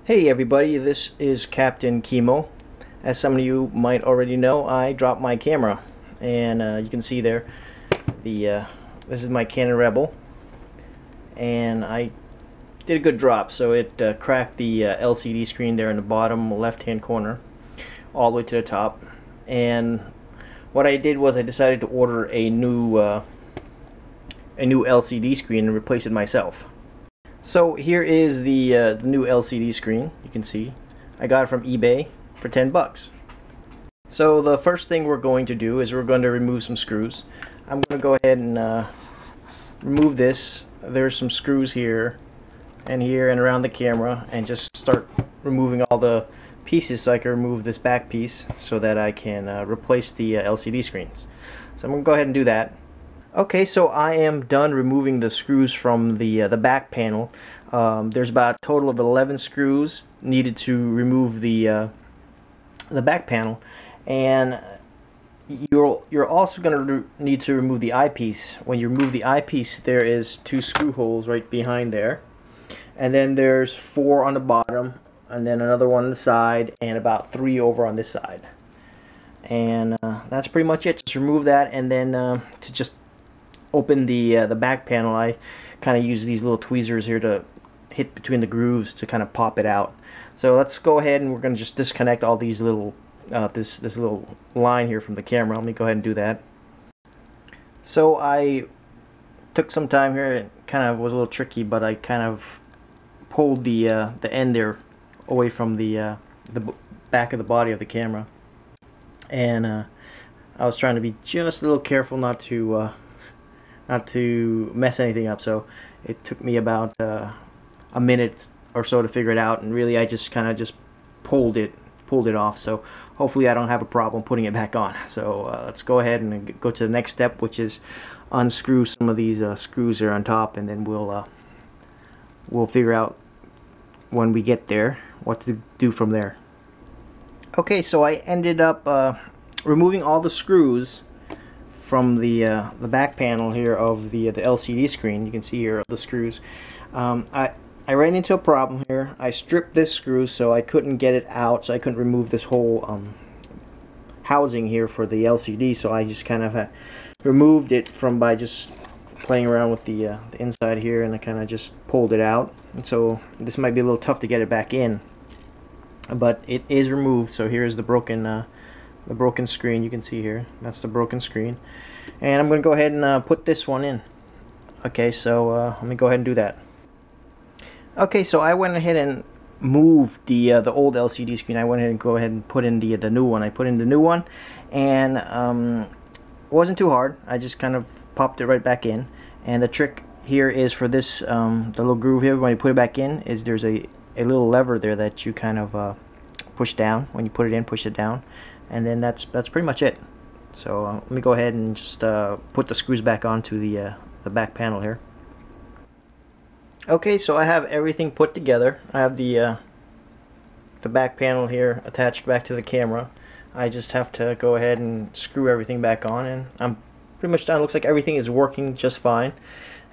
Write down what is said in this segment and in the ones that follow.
Hey everybody, this is Captain Chemo. As some of you might already know, I dropped my camera, and you can see there this is my Canon Rebel, and I did a good drop. So it cracked the LCD screen there in the bottom left hand corner all the way to the top. And what I did was I decided to order a new LCD screen and replace it myself. So here is the new LCD screen. You can see I got it from eBay for 10 bucks. So the first thing we're going to do is we're going to remove some screws. I'm going to go ahead and remove this. There's some screws here and around the camera, and just start removing all the pieces so I can remove this back piece so that I can replace the LCD screens. So I'm going to go ahead and do that. Okay, so I am done removing the screws from the back panel. There's about a total of 11 screws needed to remove the back panel, and you're also going to need to remove the eyepiece. When you remove the eyepiece, there is 2 screw holes right behind there, and then there's 4 on the bottom, and then another one on the side, and about 3 over on this side. And that's pretty much it. Just remove that, and then to just open the back panel, I kind of use these little tweezers here to hit between the grooves to kind of pop it out. So let's go ahead and we're going to just disconnect all these little this little line here from the camera. Let me go ahead and do that. So I took some time here. It kind of was a little tricky, but I kind of pulled the end there away from the back of the body of the camera, and I was trying to be just a little careful not to mess anything up. So it took me about a minute or so to figure it out, and really I just kind of just pulled it off. So hopefully I don't have a problem putting it back on. So let's go ahead and go to the next step, which is unscrew some of these screws here on top, and then we'll figure out when we get there what to do from there. Okay, so I ended up removing all the screws from the back panel here of the LCD screen. You can see here the screws. I ran into a problem here. I stripped this screw, so I couldn't get it out, so I couldn't remove this whole housing here for the LCD. So I just kind of removed it by just playing around with the inside here, and I kind of just pulled it out. And so this might be a little tough to get it back in, but it is removed. So here's the broken screen. You can see here, that's the broken screen, and I'm going to go ahead and put this one in. Okay, so let me go ahead and do that. Okay, so I went ahead and moved the old LCD screen. I went ahead and put in the new one. I put in the new one, and it wasn't too hard. I just kind of popped it right back in. And the trick here is for this the little groove here, when you put it back in, is there's a little lever there that you kind of push down. When you put it in, push it down, and then that's pretty much it. So let me go ahead and just put the screws back onto the back panel here. Okay, so I have everything put together. I have the back panel here attached back to the camera. I just have to go ahead and screw everything back on, and I'm pretty much done. It looks like everything is working just fine,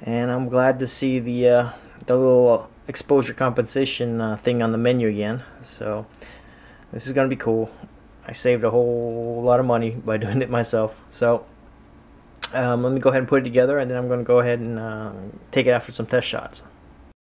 and I'm glad to see the little exposure compensation thing on the menu again. So this is gonna be cool. I saved a whole lot of money by doing it myself. So let me go ahead and put it together, and then I'm going to go ahead and take it out for some test shots.